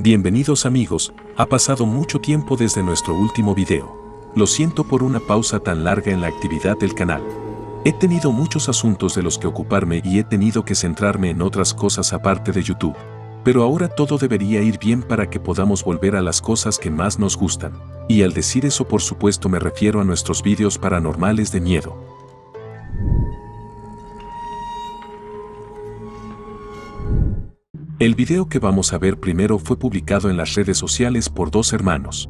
Bienvenidos amigos, ha pasado mucho tiempo desde nuestro último video. Lo siento por una pausa tan larga en la actividad del canal. He tenido muchos asuntos de los que ocuparme y he tenido que centrarme en otras cosas aparte de YouTube. Pero ahora todo debería ir bien para que podamos volver a las cosas que más nos gustan. Y al decir eso por supuesto me refiero a nuestros vídeos paranormales de miedo. El video que vamos a ver primero fue publicado en las redes sociales por dos hermanos.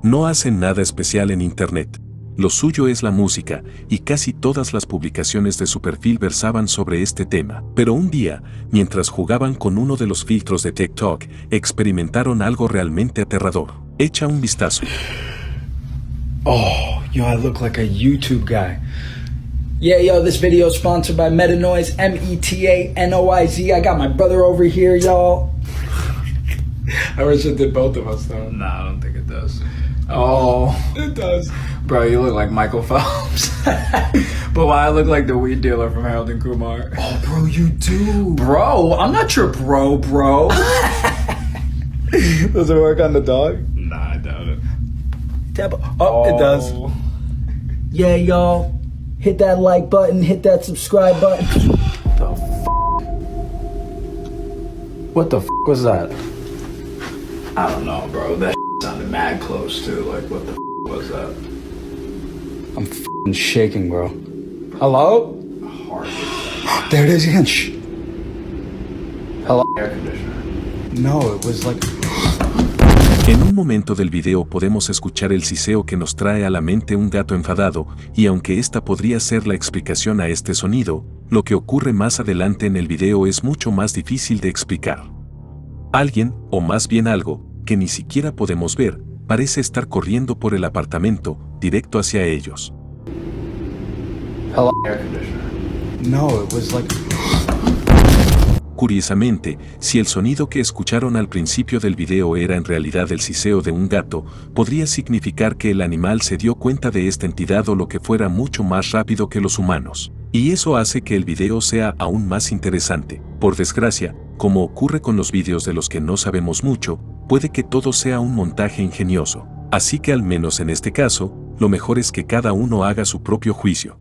No hacen nada especial en internet. Lo suyo es la música, y casi todas las publicaciones de su perfil versaban sobre este tema. Pero un día, mientras jugaban con uno de los filtros de TikTok, experimentaron algo realmente aterrador. Echa un vistazo. Oh, yo, I look like a YouTube guy. Yeah, yo, this video is sponsored by Metanoise, Metanoiz. I got my brother over here, y'all. I wish it did both of us, though. Nah, I don't think it does. Oh, it does. Bro, you look like Michael Phelps. But why I look like the weed dealer from Harold and Kumar? Oh, bro, you do. Bro, I'm not your bro. Does it work on the dog? Nah, I doubt it. It does. Yeah, y'all. Hit that like button, hit that subscribe button. What the f was that? I don't know, bro. That sounded mad close, too. Like, what the f was that? I'm f***ing shaking, bro. Hello? Hard. There it is again. Shh. Hello? Air conditioner. No, it was like... En un momento del video podemos escuchar el siseo que nos trae a la mente un gato enfadado, y aunque esta podría ser la explicación a este sonido, lo que ocurre más adelante en el video es mucho más difícil de explicar. Alguien, o más bien algo, que ni siquiera podemos ver, parece estar corriendo por el apartamento, directo hacia ellos. Hello? Air conditioner. No, it was like... Curiosamente, si el sonido que escucharon al principio del video era en realidad el siseo de un gato, podría significar que el animal se dio cuenta de esta entidad o lo que fuera mucho más rápido que los humanos. Y eso hace que el video sea aún más interesante. Por desgracia, como ocurre con los videos de los que no sabemos mucho, puede que todo sea un montaje ingenioso. Así que al menos en este caso, lo mejor es que cada uno haga su propio juicio.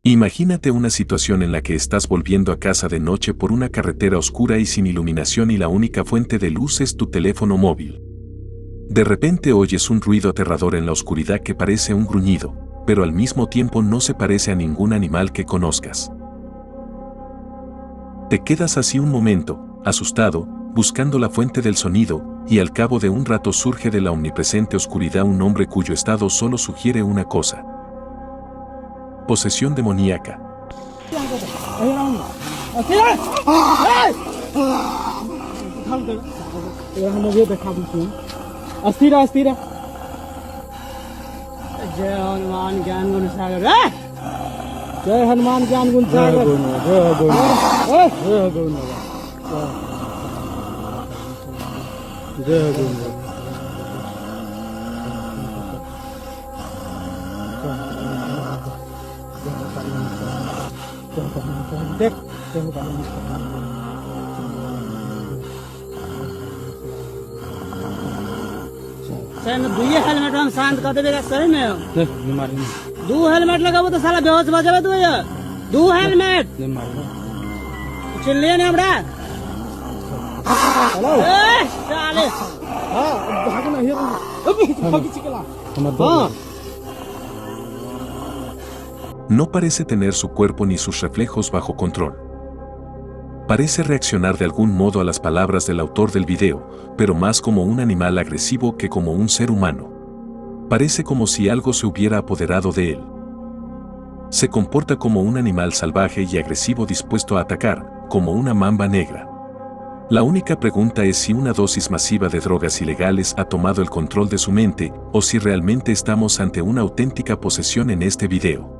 Imagínate una situación en la que estás volviendo a casa de noche por una carretera oscura y sin iluminación y la única fuente de luz es tu teléfono móvil. De repente oyes un ruido aterrador en la oscuridad que parece un gruñido, pero al mismo tiempo no se parece a ningún animal que conozcas. Te quedas así un momento, asustado, buscando la fuente del sonido, y al cabo de un rato surge de la omnipresente oscuridad un hombre cuyo estado solo sugiere una cosa: posesión demoníaca. जय हनुमान ज्ञान गुण सागर जय हनुमान ज्ञान गुण सागर जय देख सही में दुई हेलमेट हम शांत कर देगा सही में दो हेलमेट लगाबो तो साला बेहोश हो जाबे तू दो हेलमेट चिल्लिए नहीं हमरा हेलो ए साले हां भाग ना हियर भाग चिकला हां No parece tener su cuerpo ni sus reflejos bajo control. Parece reaccionar de algún modo a las palabras del autor del video, pero más como un animal agresivo que como un ser humano. Parece como si algo se hubiera apoderado de él. Se comporta como un animal salvaje y agresivo dispuesto a atacar, como una mamba negra. La única pregunta es si una dosis masiva de drogas ilegales ha tomado el control de su mente, o si realmente estamos ante una auténtica posesión en este video.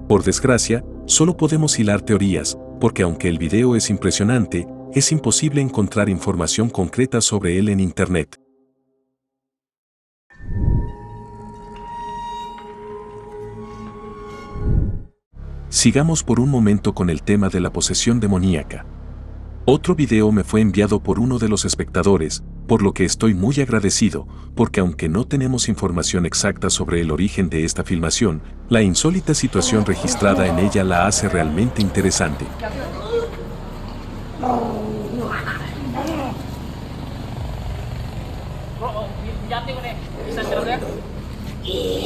Por desgracia, solo podemos hilar teorías, porque aunque el video es impresionante, es imposible encontrar información concreta sobre él en internet. Sigamos por un momento con el tema de la posesión demoníaca. Otro video me fue enviado por uno de los espectadores, por lo que estoy muy agradecido, porque aunque no tenemos información exacta sobre el origen de esta filmación, la insólita situación registrada en ella la hace realmente interesante.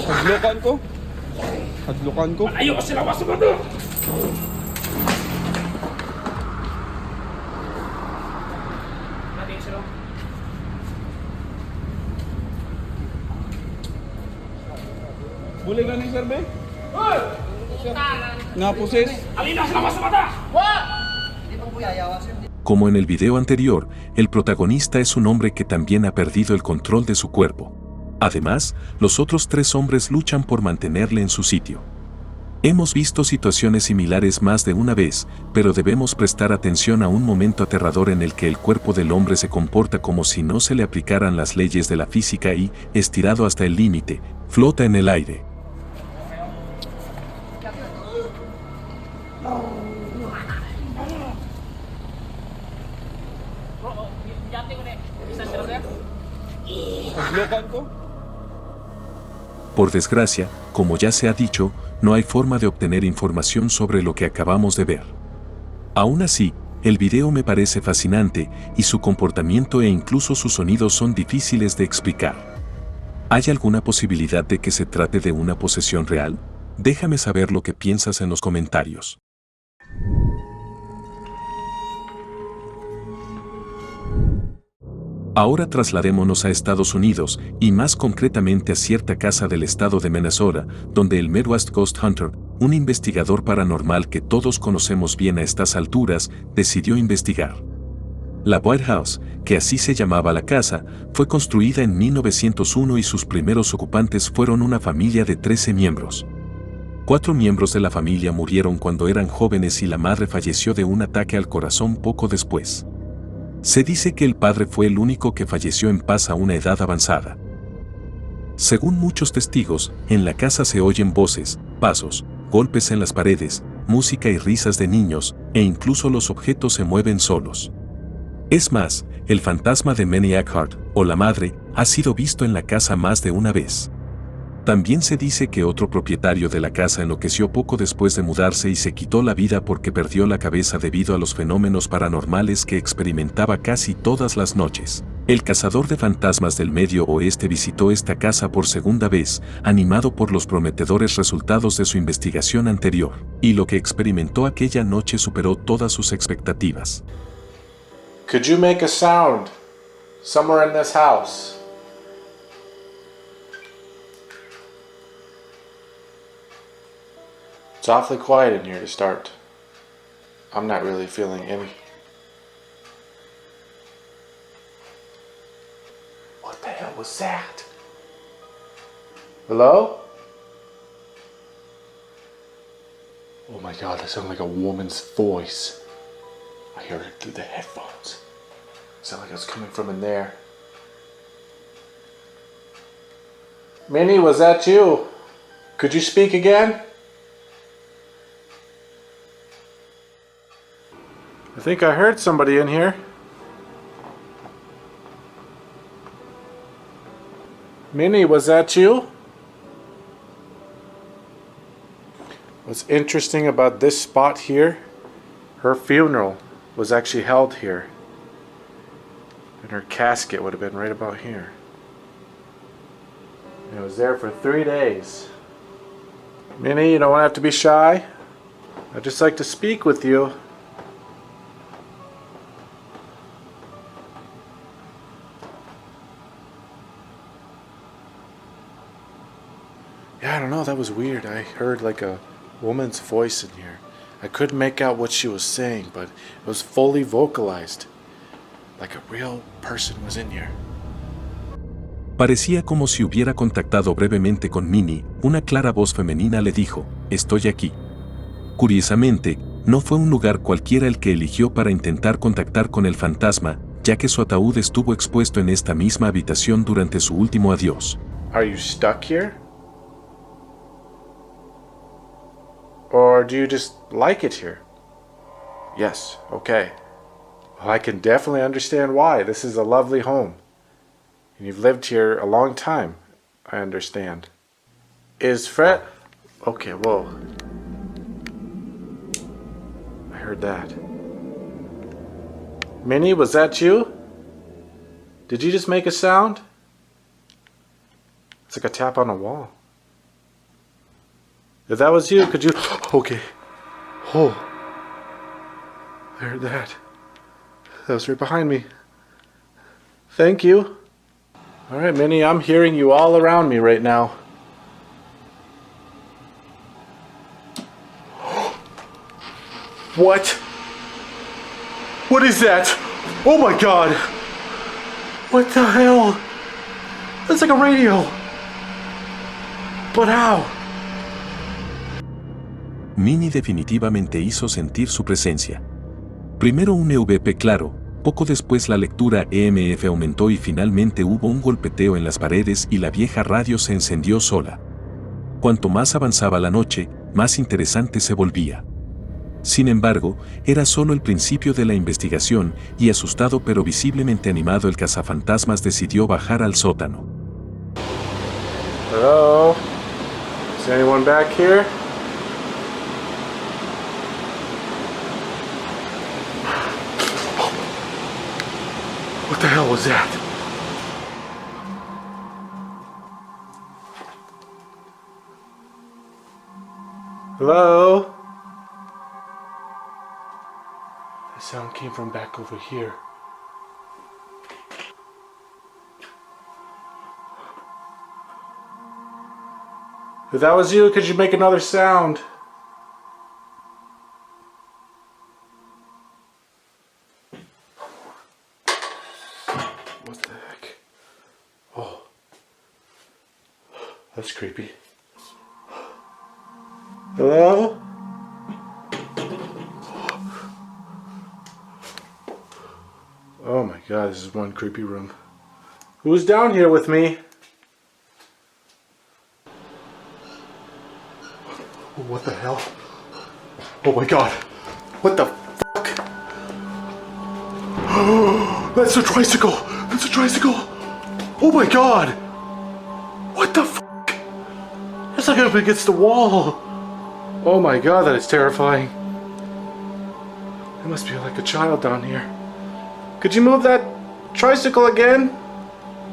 Hadlukan ko. Hadlukan ko. Ayaw kasi lawas mo to. Boleh ka ni sir, be? Nga po, sis. Como en el video anterior, el protagonista es un hombre que también ha perdido el control de su cuerpo. Además, los otros 3 hombres luchan por mantenerle en su sitio. Hemos visto situaciones similares más de una vez, pero debemos prestar atención a un momento aterrador en el que el cuerpo del hombre se comporta como si no se le aplicaran las leyes de la física y, estirado hasta el límite, flota en el aire. Hadlukan ko. Por desgracia, como ya se ha dicho, no hay forma de obtener información sobre lo que acabamos de ver. Aún así, el video me parece fascinante y su comportamiento e incluso sus sonidos son difíciles de explicar. ¿Hay alguna posibilidad de que se trate de una posesión real? Déjame saber lo que piensas en los comentarios. Ahora trasladémonos a Estados Unidos y más concretamente a cierta casa del estado de Minnesota, donde el Midwest Ghost Hunter, un investigador paranormal que todos conocemos bien a estas alturas, decidió investigar. La White House, que así se llamaba la casa, fue construida en 1901 y sus primeros ocupantes fueron una familia de 13 miembros. 4 miembros de la familia murieron cuando eran jóvenes y la madre falleció de un ataque al corazón poco después. Se dice que el padre fue el único que falleció en paz a una edad avanzada. Según muchos testigos, en la casa se oyen voces, pasos, golpes en las paredes, música y risas de niños, e incluso los objetos se mueven solos. Es más, el fantasma de Minnie Eckhart, o la madre, ha sido visto en la casa más de una vez. También se dice que otro propietario de la casa enloqueció poco después de mudarse y se quitó la vida porque perdió la cabeza debido a los fenómenos paranormales que experimentaba casi todas las noches. El cazador de fantasmas del Medio Oeste visitó esta casa por segunda vez, animado por los prometedores resultados de su investigación anterior, y lo que experimentó aquella noche superó todas sus expectativas. Could you make a sound somewhere in this house? It's awfully quiet in here to start. I'm not really feeling any. What the hell was that? Hello? Oh my god, that sounded like a woman's voice. I heard it through the headphones. It sounded like it was coming from in there. Minnie, was that you? Could you speak again? I think I heard somebody in here. Minnie, was that you? What's interesting about this spot here, her funeral was actually held here. And her casket would have been right about here. And it was there for 3 days. Minnie, you don't have to be shy. I'd just like to speak with you. Yeah, I don't know, that was weird. I heard like a woman's voice in here. I couldn't make out what she was saying, but it was fully vocalized. Like a real person was in here. Parecía como si hubiera contactado brevemente con Minnie. Una clara voz femenina le dijo, «Estoy aquí». Curiosamente, no fue un lugar cualquiera el que eligió para intentar contactar con el fantasma, ya que su ataúd estuvo expuesto en esta misma habitación durante su último adiós. Are you stuck here? Or do you just like it here? Yes, okay. Well, I can definitely understand why. This is a lovely home. And you've lived here a long time. I understand. Is Fred... Okay, whoa. I heard that. Minnie, was that you? Did you just make a sound? It's like a tap on a wall. If that was you, could you... Okay. Oh. I heard that. That was right behind me. Thank you. Alright, Minnie, I'm hearing you all around me right now. What? What is that? Oh my god! What the hell? That's like a radio. But how? Minnie definitivamente hizo sentir su presencia. Primero un EVP claro, poco después la lectura EMF aumentó y finalmente hubo un golpeteo en las paredes y la vieja radio se encendió sola. Cuanto más avanzaba la noche, más interesante se volvía. Sin embargo, era solo el principio de la investigación y asustado pero visiblemente animado el cazafantasmas decidió bajar al sótano. Hello? Is anyone back here? What the hell was that? Hello? The sound came from back over here. If that was you, could you make another sound? What the heck? Oh. That's creepy. Hello? Oh my god, this is one creepy room. Who's down here with me? What the hell? Oh my god. What the fuck? That's a tricycle! That's a tricycle! Oh my god! What the fuck? It's like up against the wall! Oh my god, that is terrifying. There must be like a child down here. Could you move that tricycle again?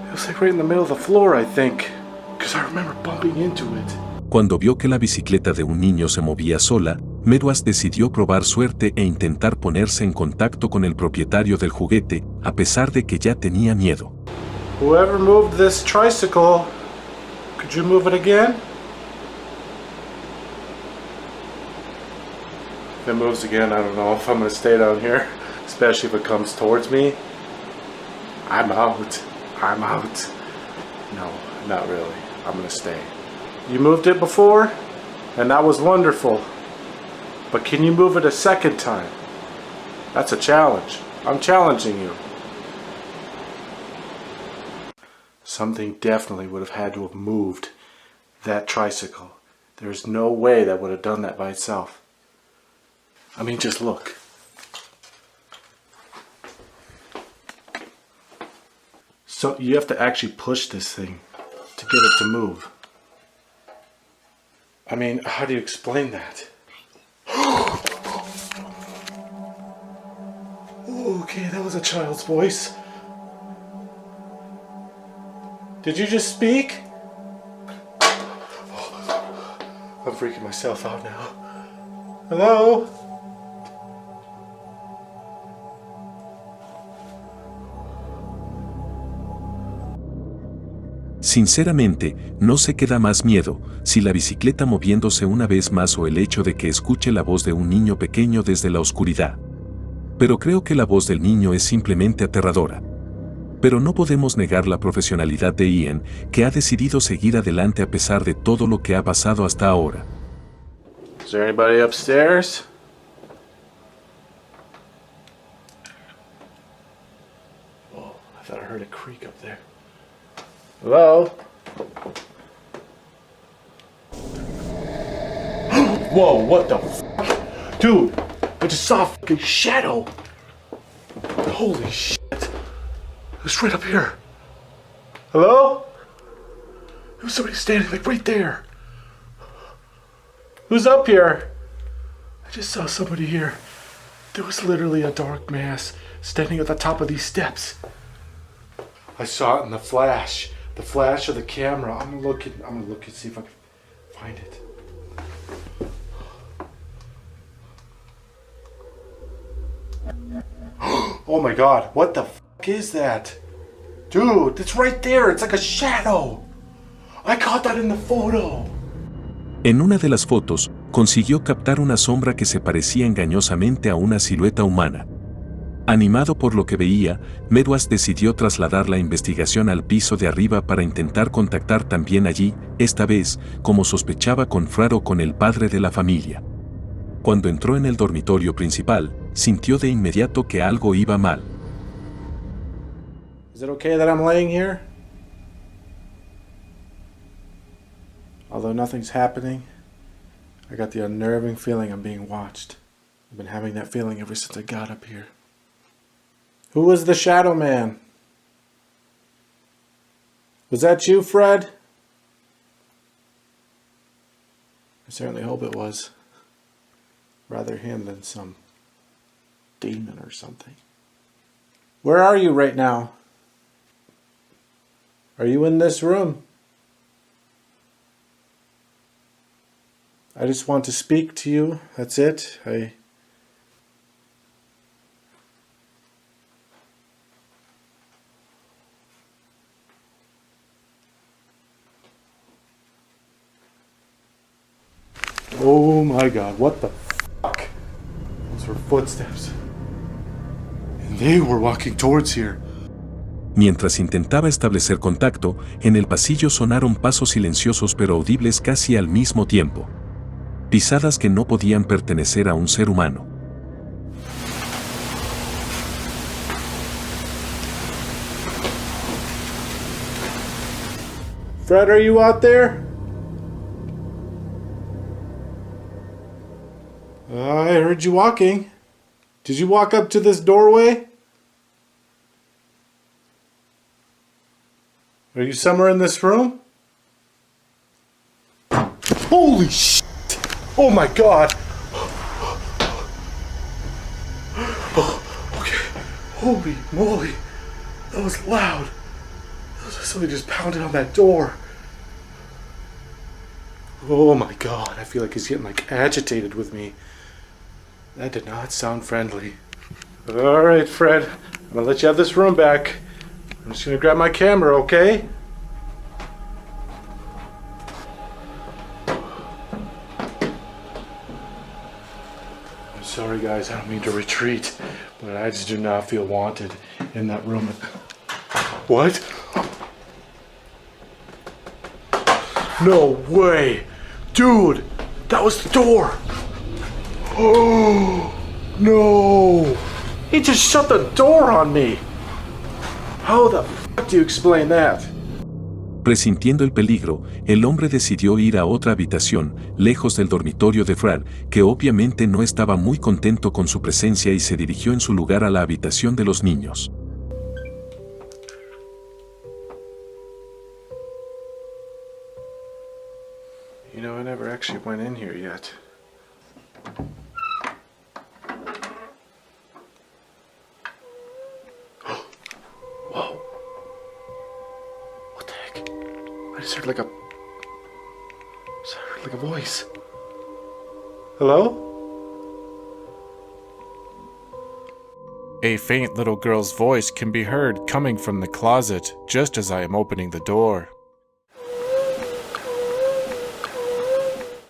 It was like right in the middle of the floor, I think. Because I remember bumping into it. Cuando vio que la bicicleta de un niño se movía sola, Meduas decidió probar suerte e intentar ponerse en contacto con el propietario del juguete, a pesar de que ya tenía miedo. Whoever moved this tricycle, could you move it again? If it moves again, I don't know if I'm going to stay down here, especially if it comes towards me. I'm out. I'm out. No, not really. I'm going to stay. You moved it before, and that was wonderful. But can you move it a second time? That's a challenge. I'm challenging you. Something definitely would have had to have moved that tricycle. There's no way that would have done that by itself. I mean, just look. So you have to actually push this thing to get it to move. I mean, how do you explain that? Okay, that was a child's voice. Did you just speak? I'm freaking myself out now. Hello? Sinceramente, no sé qué da más miedo, si la bicicleta moviéndose una vez más o el hecho de que escuche la voz de un niño pequeño desde la oscuridad. Pero creo que la voz del niño es simplemente aterradora. Pero no podemos negar la profesionalidad de Ian, que ha decidido seguir adelante a pesar de todo lo que ha pasado hasta ahora. Is there anybody upstairs? Oh, I thought I heard a creak up there. Hello? Whoa, what the fuck? Dude, I just saw a fucking shadow. Holy shit. It was right up here. Hello? There was somebody standing like right there. Who's up here? I just saw somebody here. There was literally a dark mass standing at the top of these steps. I saw it in the flash of the camera. I'm gonna look and see if I can find it. Oh my god, what the fuck is that? Dude, it's right there. It's like a shadow. I caught that in the photo. En una de las fotos, consiguió captar una sombra que se parecía engañosamente a una silueta humana. Animado por lo que veía, Meadows decidió trasladar la investigación al piso de arriba para intentar contactar también allí, esta vez, como sospechaba, con Fred o con el padre de la familia. Cuando entró en el dormitorio principal, sintió de inmediato que algo iba mal. Is it okay that I'm laying here? Although nothing's happening, I got the unnerving feeling I'm being watched. I've been having that feeling ever since I got up here. Who was the shadow man? Was that you, Fred? I certainly hope it was. Rather him than some demon or something. Where are you right now? Are you in this room? I just want to speak to you. That's it. Oh my god, what the fuck? Those were footsteps. And they were walking towards here. Mientras intentaba establecer contacto, en el pasillo sonaron pasos silenciosos pero audibles casi al mismo tiempo. Pisadas que no podían pertenecer a un ser humano. Fred, are you out there? I heard you walking. Did you walk up to this doorway? Are you somewhere in this room? Holy shit! Oh my god! Oh, okay. Holy moly! That was loud. That was like somebody just pounded on that door. Oh my god, I feel like he's getting like agitated with me. That did not sound friendly. Alright, Fred. I'm gonna let you have this room back. I'm just gonna grab my camera, okay? I'm sorry guys, I don't mean to retreat, but I just do not feel wanted in that room. What? No way! Dude! That was the door! Oh no! He just shut the door on me! How the fuck do you explain that? Presintiendo el peligro, el hombre decidió ir a otra habitación, lejos del dormitorio de Fred, que obviamente no estaba muy contento con su presencia, y se dirigió en su lugar a la habitación de los niños. You know, I never actually went in here yet. Whoa. What the heck? I just heard like a voice. Hello? A faint little girl's voice can be heard coming from the closet just as I am opening the door.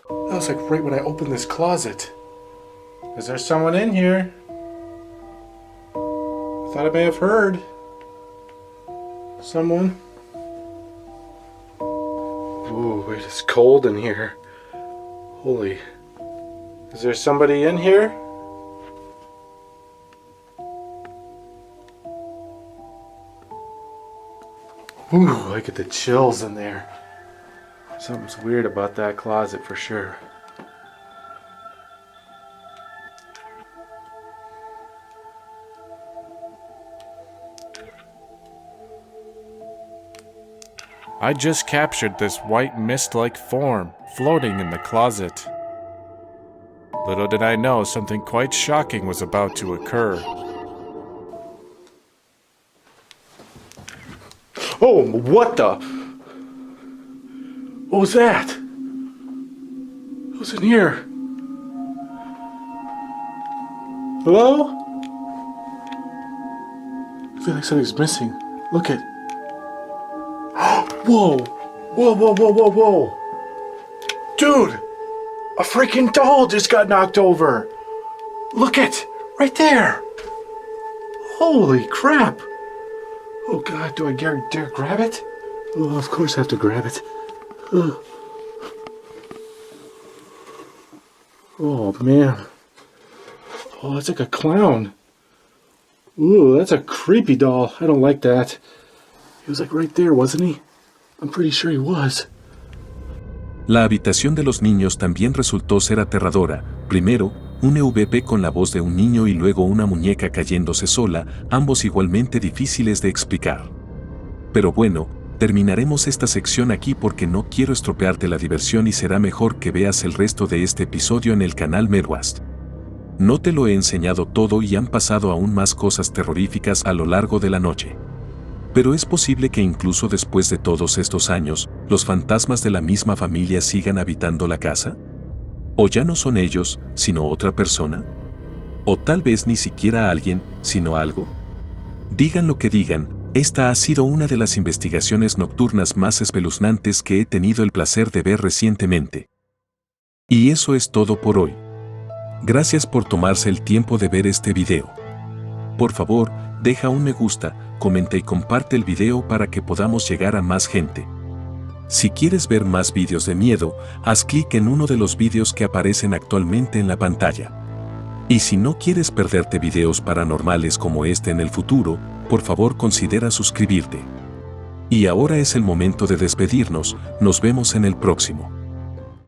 That was like right when I opened this closet. Is there someone in here? I thought I may have heard someone. Ooh, wait, it's cold in here. Holy. Is there somebody in here? Ooh, I get the chills in there. Something's weird about that closet for sure. I just captured this white mist-like form floating in the closet. Little did I know something quite shocking was about to occur. Oh, what the? What was that? Who's in here? Hello? I feel like something's missing. Look at. Whoa! Whoa, whoa, whoa, whoa, whoa! Dude! A freaking doll just got knocked over! Look it! Right there! Holy crap! Oh god, do I dare grab it? Oh, of course I have to grab it. Oh, oh man. Oh, that's like a clown. Ooh, that's a creepy doll. I don't like that. He was like right there, wasn't he? I'm pretty sure he was. La habitación de los niños también resultó ser aterradora. Primero, un EVP con la voz de un niño y luego una muñeca cayéndose sola, ambos igualmente difíciles de explicar. Pero bueno, terminaremos esta sección aquí porque no quiero estropearte la diversión y será mejor que veas el resto de este episodio en el canal Medwast. No te lo he enseñado todo y han pasado aún más cosas terroríficas a lo largo de la noche. Pero es posible que incluso después de todos estos años, los fantasmas de la misma familia sigan habitando la casa. ¿O ya no son ellos, sino otra persona? ¿O tal vez ni siquiera alguien, sino algo? Digan lo que digan, esta ha sido una de las investigaciones nocturnas más espeluznantes que he tenido el placer de ver recientemente. Y eso es todo por hoy. Gracias por tomarse el tiempo de ver este video. Por favor, deja un me gusta, comenta y comparte el video para que podamos llegar a más gente. Si quieres ver más vídeos de miedo, haz clic en uno de los vídeos que aparecen actualmente en la pantalla. Y si no quieres perderte videos paranormales como este en el futuro, por favor considera suscribirte. Y ahora es el momento de despedirnos, nos vemos en el próximo.